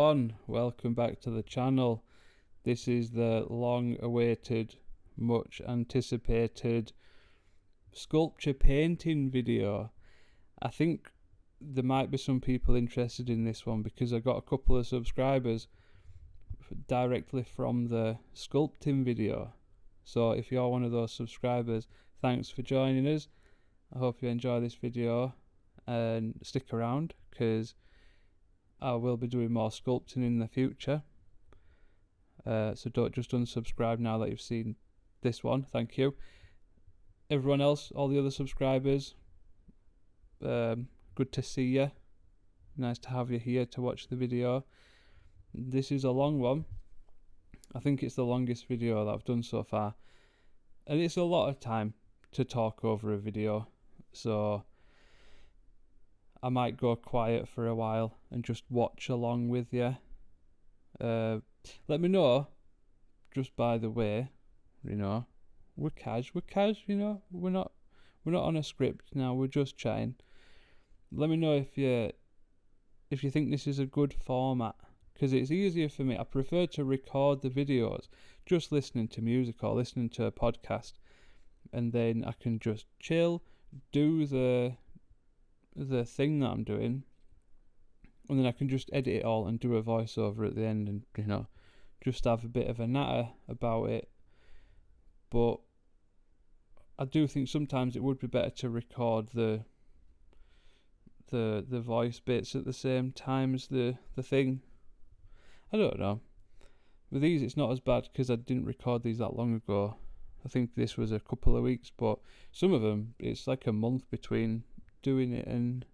everyone, welcome back to the channel. This is the long awaited, much anticipated sculpture painting video. I think there might be some people interested in this one because I got a couple of subscribers directly from the sculpting video. So if you're one of those subscribers, thanks for joining us. I hope you enjoy this video and stick around because I will be doing more sculpting in the future. So don't just unsubscribe now that you've seen this one. Thank you. Everyone else, all the other subscribers, good to see you. Nice to have you here to watch the video. This is a long one. I think it's the longest video that I've done so far. And it's a lot of time to talk over a video. So I might go quiet for a while and just watch along with you. Let me know, just by the way, we're cash, we're not on a script now, we're just chatting. Let me know if you think this is a good format, because it's easier for me. I prefer to record the videos just listening to music or listening to a podcast, and then I can just chill, do the thing that I'm doing, and then I can just edit it all and do a voiceover at the end and just have a bit of a natter about it. But I do think sometimes it would be better to record the voice bits at the same time as the thing. I don't know. With these it's not as bad because I didn't record these that long ago. I think this was a couple of weeks, but some of them it's like a month between doing it and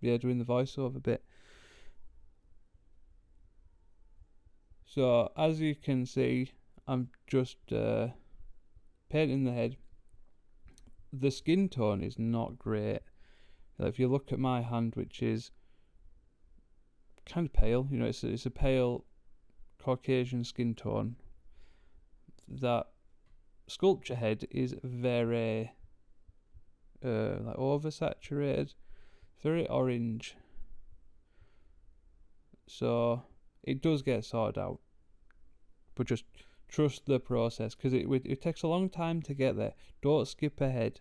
doing the voiceover bit. So as you can see, I'm just painting the head. The skin tone is not great. If you look at my hand, which is kind of pale, it's a pale Caucasian skin tone. That sculpture head is very like oversaturated, very orange. So it does get sorted out, but just trust the process because it takes a long time to get there. Don't skip ahead.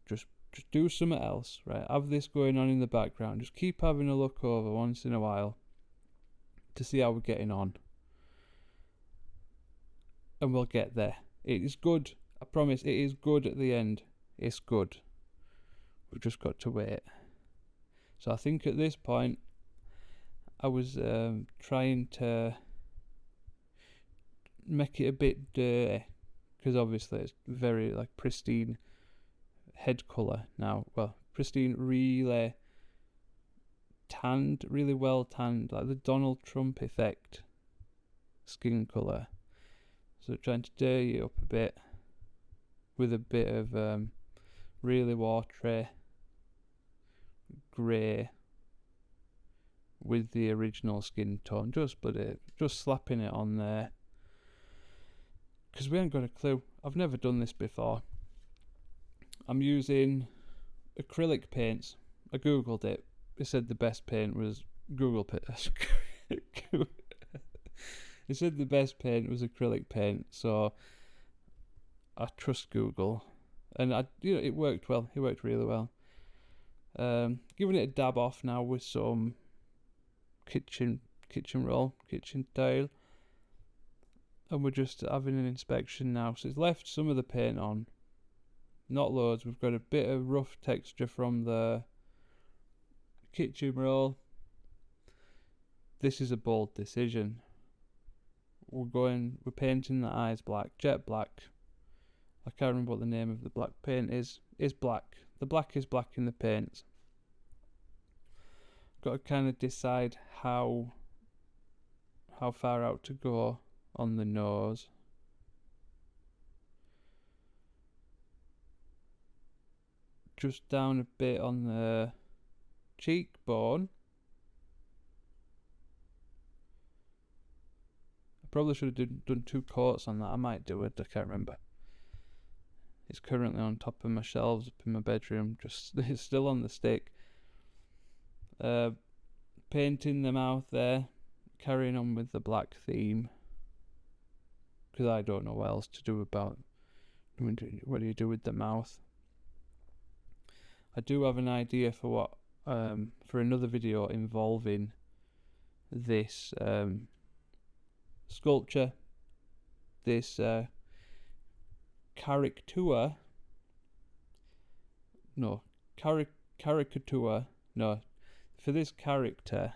Just do something else, right? Have this going on in the background. Just keep having a look over once in a while to see how we're getting on, and we'll get there. It is good. I promise it is good at the end. It's good. We've just got to wait. So I think at this point I was trying to make it a bit dirty because obviously it's very like pristine head colour now. Well, pristine, really tanned, really well tanned, like the Donald Trump effect skin colour. So trying to dirty it up a bit with a bit of really watery grey with the original skin tone, just slapping it on there because we ain't got a clue. I've never done this before. I'm using acrylic paints. I googled it. It said the best paint was It said the best paint was acrylic paint, so I trust Google, and it worked well. It worked really well. Giving it a dab off now with some kitchen tile, and we're just having an inspection now. So it's left some of the paint on, not loads. We've got a bit of rough texture from the kitchen roll. This is a bold decision. We're painting the eyes black, jet black. I can't remember what the name of the black paint is. It's black. The black is black in the paints. Got to kind of decide how far out to go on the nose. Just down a bit on the cheekbone. I probably should have done 2 coats on that. I might do it, I can't remember. It's currently on top of my shelves up in my bedroom. It's still on the stick. Painting the mouth there, carrying on with the black theme, because I don't know what else to do about what do you do with the mouth. I do have an idea for what for another video involving this sculpture, this caricature. No, caricature. No, for this character.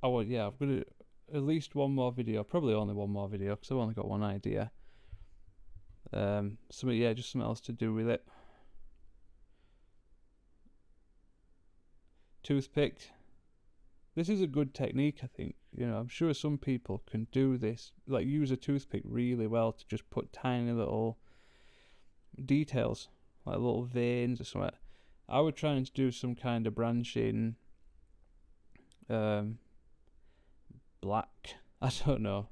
Oh yeah, I've got at least one more video. Probably only one more video because I've only got one idea. Just something else to do with it. Toothpick. This is a good technique, I think. You know, I'm sure some people can do this, like use a toothpick really well to just put tiny little details, like little veins or something. I was trying to do some kind of branching, black. I don't know.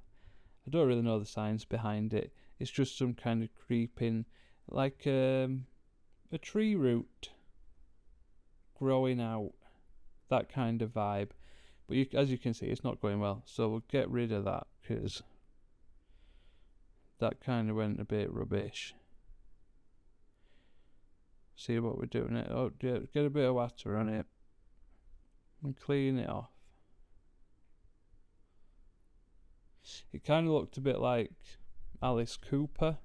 I don't really know the science behind it. It's just some kind of creeping, like a tree root growing out, that kind of vibe. But as you can see, it's not going well. So we'll get rid of that because that kind of went a bit rubbish. See what we're doing it. Oh, get a bit of water on it and clean it off. It kind of looked a bit like Alice Cooper,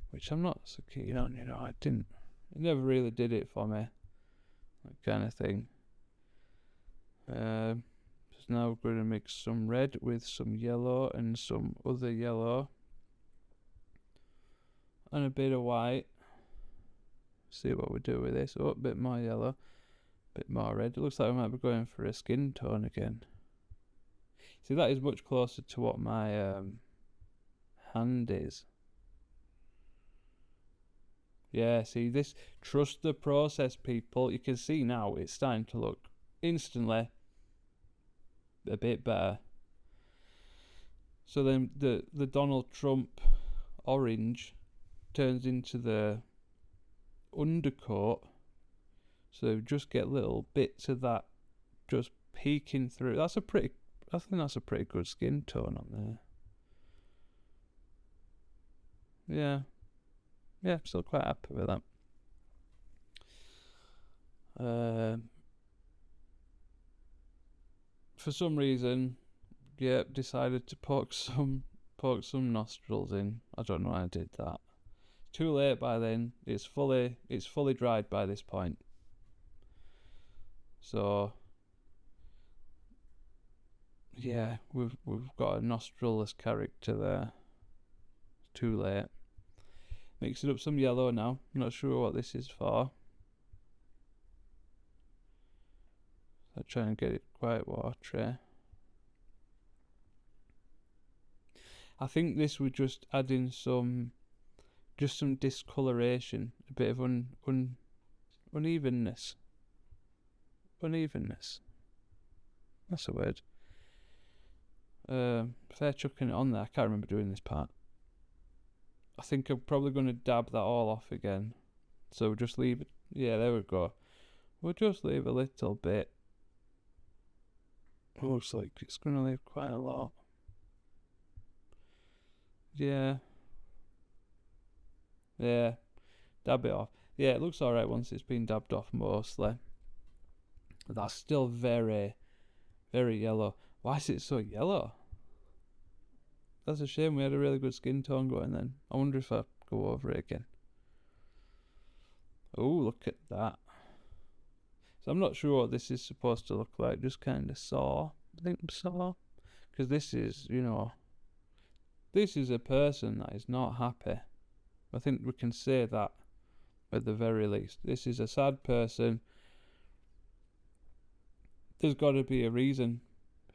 which I'm not so keen on. You know, it never really did it for me, that kind of thing. So now we're going to mix some red with some yellow and some other yellow and a bit of white. See what we do with this. Oh, a bit more yellow, a bit more red. It looks like we might be going for a skin tone again. See, that is much closer to what my hand is. Yeah, see this, trust the process, people. You can see now it's starting to look instantly a bit better. So then the Donald Trump orange turns into the undercoat, so just get little bits of that just peeking through. I think that's a pretty good skin tone on there. Yeah, still quite happy with that. For some reason, decided to poke some nostrils in. I don't know why I did that. Too late by then. It's fully dried by this point. So yeah, we've got a nostrilless character there. Too late. Mixing up some yellow now. Not sure what this is for. I'll try and get it quite watery. I think this would just add in some discoloration, a bit of unevenness. Unevenness. That's a word. Fair chucking it on there. I can't remember doing this part. I think I'm probably going to dab that all off again. So we'll just leave it. Yeah, there we go. We'll just leave a little bit. Looks like it's going to leave quite a lot. Yeah. Dab it off. Yeah, it looks alright once it's been dabbed off mostly. That's still very, very yellow. Why is it so yellow? That's a shame. We had a really good skin tone going then. I wonder if I go over it again. Oh, look at that. So I'm not sure what this is supposed to look like. Just kind of saw. I think saw. Because this is, this is a person that is not happy. I think we can say that at the very least. This is a sad person. There's got to be a reason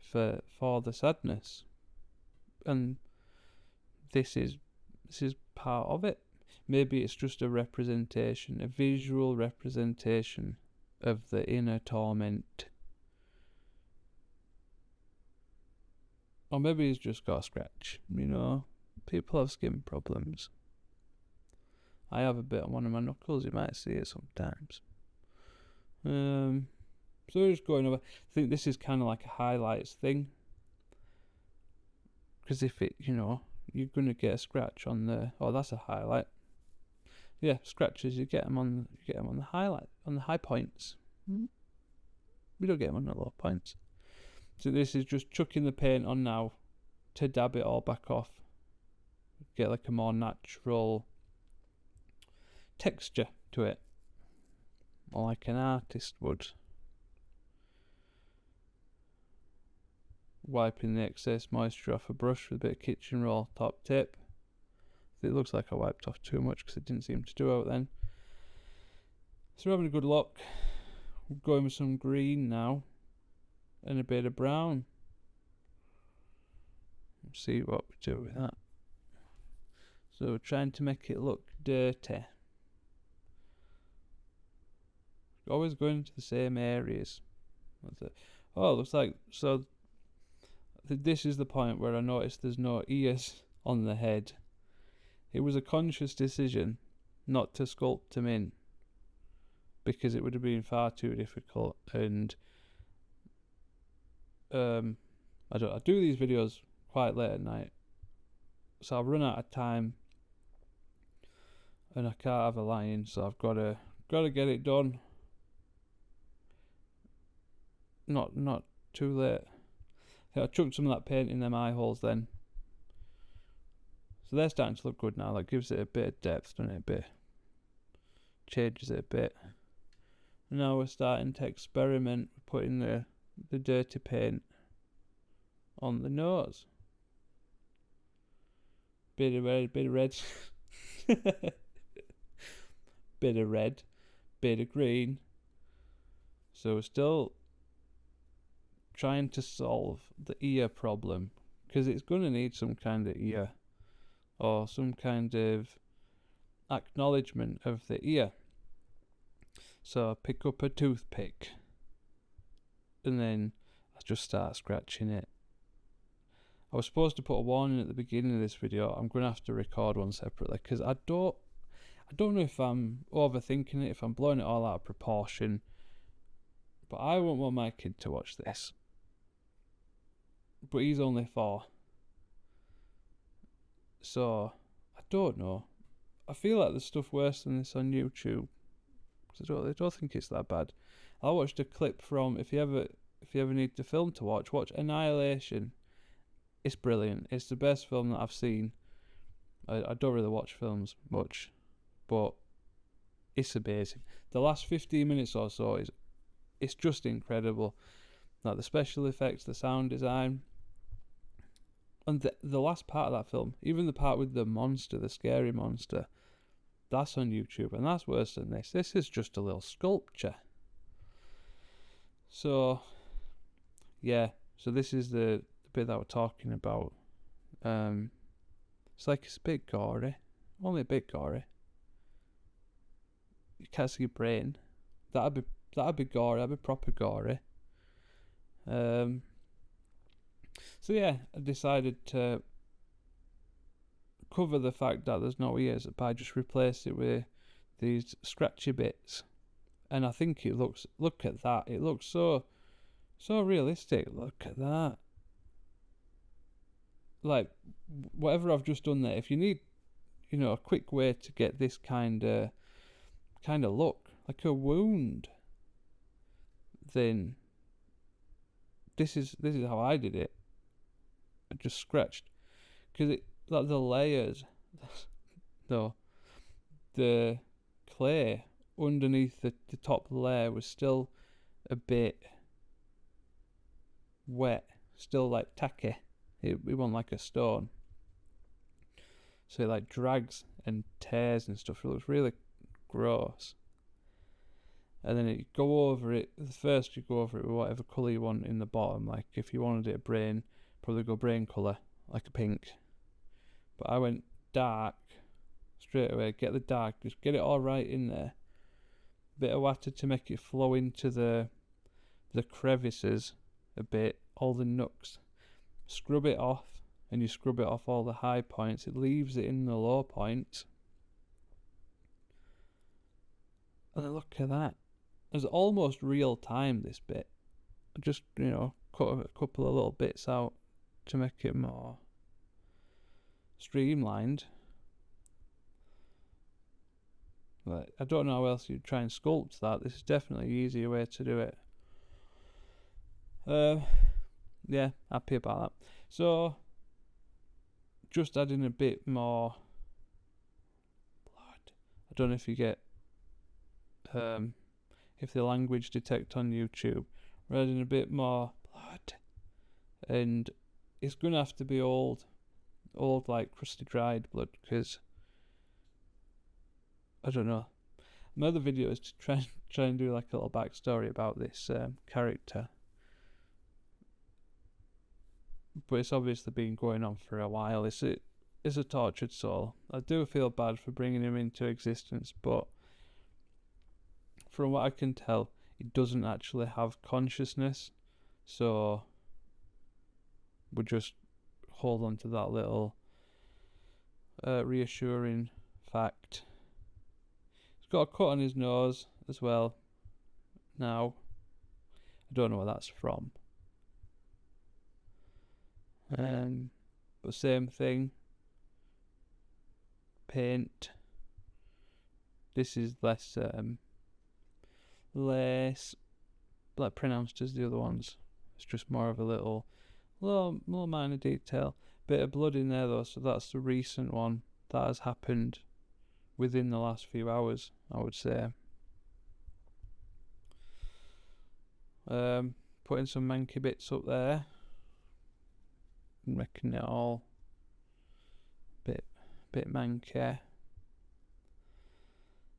for the sadness. And this is part of it. Maybe it's just a representation, a visual representation of the inner torment. Or maybe he's just got a scratch, People have skin problems. I have a bit on one of my knuckles, you might see it sometimes. So we're just going over. I think this is kind of like a highlights thing, because if it, you're gonna get a scratch on the. Oh, that's a highlight. Yeah, scratches. You get them on the highlight, on the high points. We don't get them on the low points. So this is just chucking the paint on now to dab it all back off. Get like a more natural texture to it, or like an artist would. Wiping the excess moisture off a brush with a bit of kitchen roll top tip. It looks like I wiped off too much because it didn't seem to do out then. So we're having a good look. We're going with some green now and a bit of brown. Let's see what we do with that. So we're trying to make it look dirty. Always going to the same areas. That's it. Oh, looks like, so this is the point where I noticed there's no ears on the head. It was a conscious decision not to sculpt them in, because it would have been far too difficult, and I do these videos quite late at night, so I've run out of time and I can't have a lie-in, so I've got to get it done. Not too late. I chucked some of that paint in them eye holes then. So they're starting to look good now. That gives it a bit of depth, doesn't it? Changes it a bit. And now we're starting to experiment with putting the dirty paint on the nose. Bit of red. Bit of red, bit of green. So we're still trying to solve the ear problem, because it's going to need some kind of ear, or some kind of acknowledgement of the ear. So I pick up a toothpick and then I just start scratching it. I was supposed to put a warning at the beginning of this video. I'm going to have to record one separately, because I don't know if I'm overthinking it, if I'm blowing it all out of proportion, but I won't want my kid to watch this. But he's only 4. So, I don't know. I feel like there's stuff worse than this on YouTube, because I don't think it's that bad. I watched a clip from, if you ever need the film to watch Annihilation. It's brilliant. It's the best film that I've seen. I don't really watch films much, but it's amazing. The last 15 minutes or so it's just incredible. Like the special effects, the sound design, and the last part of that film, even the part with the monster, the scary monster, that's on YouTube, and that's worse than this. This is just a little sculpture. So, yeah. So this is the bit that we're talking about. It's like it's a bit gory, only a bit gory. You can't see your brain. That'd be gory. That'd be proper gory. So yeah, I decided to cover the fact that there's no ears by just replace it with these scratchy bits, and I think it looks. Look at that! It looks so realistic. Look at that! Like whatever I've just done there. If you need, a quick way to get this kind of look, like a wound, then this is how I did it. I just scratched, because like the layers, though, the clay underneath the top layer was still a bit wet, still like tacky. It wasn't like a stone, so it like drags and tears and stuff. It looks really gross. And then you go over it. First, you go over it with whatever colour you want in the bottom. Like if you wanted it brain, probably go brain colour, like a pink. But I went dark straight away. Get the dark, just get it all right in there. Bit of water to make it flow into the crevices a bit, all the nooks. Scrub it off, and you scrub it off all the high points. It leaves it in the low points. And then look at that. It's almost real time, this bit. I just, cut a couple of little bits out to make it more streamlined. But I don't know how else you'd try and sculpt that. This is definitely the easier way to do it. Yeah, happy about that. So, just adding a bit more blood. I don't know if you get, if the language detect on YouTube. We're adding a bit more blood. And it's going to have to be old like crusty dried blood, because I don't know. My other video is to try and do like a little backstory about this character, but it's obviously been going on for a while. It's a tortured soul. I do feel bad for bringing him into existence, but from what I can tell, he doesn't actually have consciousness, so we'll just hold on to that little reassuring fact. He's got a cut on his nose as well. Now, I don't know where that's from. But same thing. Paint. This is less like pronounced as the other ones. It's just more of a little minor detail. Bit of blood in there though, so that's the recent one that has happened within the last few hours, I would say. Putting some manky bits up there, making it all bit manky.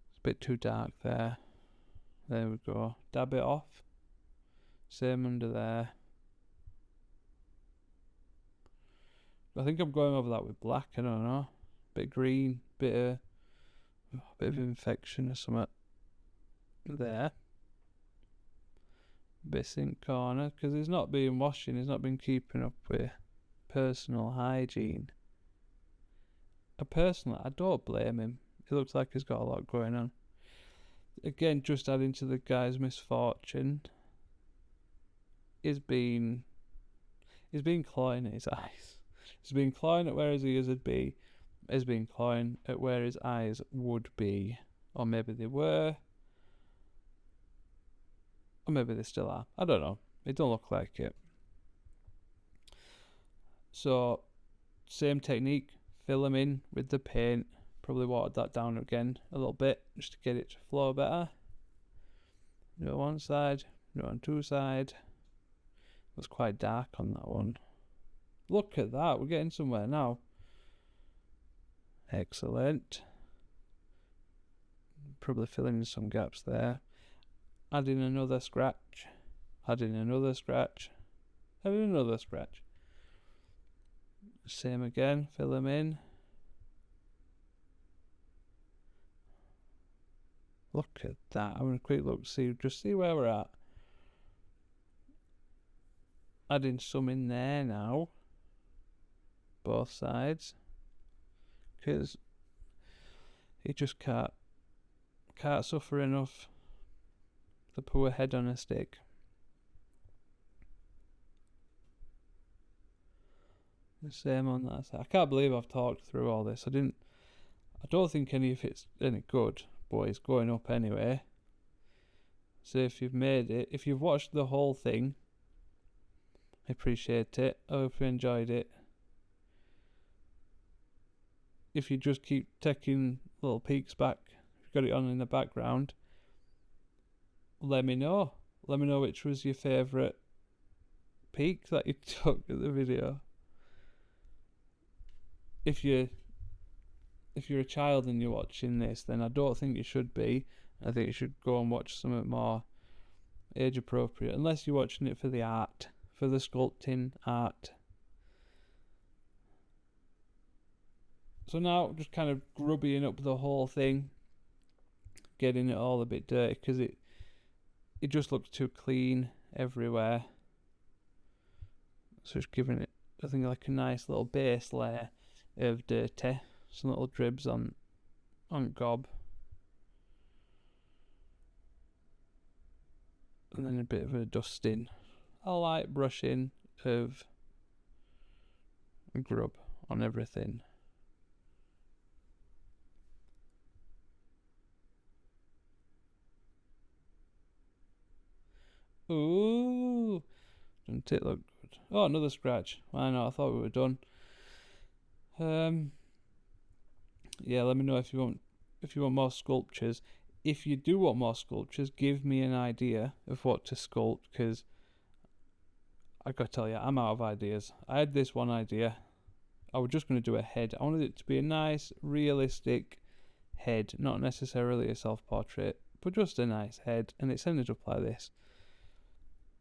It's a bit too dark there. There we go. Dab it off. Same under there. I think I'm going over that with black. I don't know. Bit green, bit of infection or something there. Bit sink corner, because he's not been washing. He's not been keeping up with personal hygiene. I don't blame him. He looks like he's got a lot going on. Again, just adding to the guy's misfortune. He's been clawing at his eyes. He's been clawing at where his ears would be. He's been clawing at where his eyes would be. Or maybe they were. Or maybe they still are. I don't know. It don't look like it. So, same technique. Fill them in with the paint. Probably watered that down again a little bit just to get it to flow better. Do it on one side. Do it on two sides. It was quite dark on that one. Look at that. We're getting somewhere now. Excellent. Probably filling in some gaps there. Adding another scratch. Adding another scratch. Adding another scratch. Same again. Fill them in. Look at that. I'm going to quick look to see where we're at. Adding some in there now. Both sides. Because he just can't suffer enough. The poor head on a stick. The same on that side. I can't believe I've talked through all this. I don't think any of it's any good, but it's going up anyway. So if you've made it, if you've watched the whole thing, I appreciate it. I hope you enjoyed it. If you just keep taking little peeks back, if you've got it on in the background, let me know. Let me know which was your favourite peek that you took at the video. If you're a child and you're watching this, then I don't think you should be. I think you should go and watch something more age appropriate, unless you're watching it for the art, for the sculpting art. So now just kind of grubbying up the whole thing, getting it all a bit dirty because it just looks too clean everywhere. So just giving it, I think, like a nice little base layer of dirty, some little dribs on gob. and then a bit of a dusting. I like brushing of grub on everything. Ooh, doesn't it look good? Oh, another scratch. Why not? I thought we were done. Yeah, let me know if you want more sculptures. If you do want more sculptures, give me an idea of what to sculpt, because I gotta tell you, I'm out of ideas. I had this one idea. I was just going to do a head. I wanted it to be a nice, realistic head, not necessarily a self-portrait, but just a nice head, and it's ended up like this.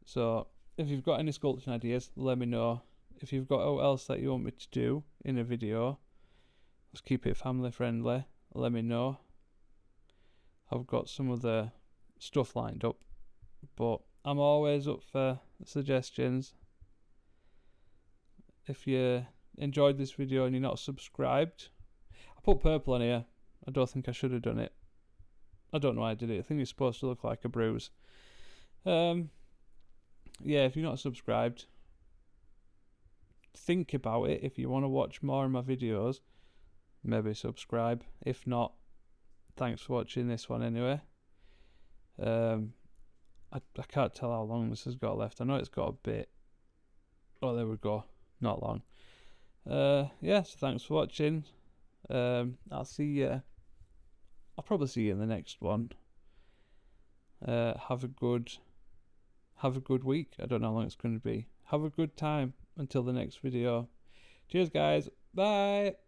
So, if you've got any sculpting ideas, let me know. If you've got what else that you want me to do in a video, let's keep it family friendly, let me know. I've got some of the stuff lined up, but I'm always up for suggestions. If you enjoyed this video and you're not subscribed, I put purple on here. I don't think I should have done it. I don't know why I did it. I think it's supposed to look like a bruise. Yeah, if you're not subscribed, think about it. If you want to watch more of my videos, maybe subscribe. If not, thanks for watching this one anyway. I can't tell how long this has got left. I know it's got a bit. Oh, there we go. Not long. Yeah, so thanks for watching. I'll see you. I'll probably see you in the next one. Have a good week. I don't know how long it's going to be. Have a good time until the next video. Cheers, guys. Bye.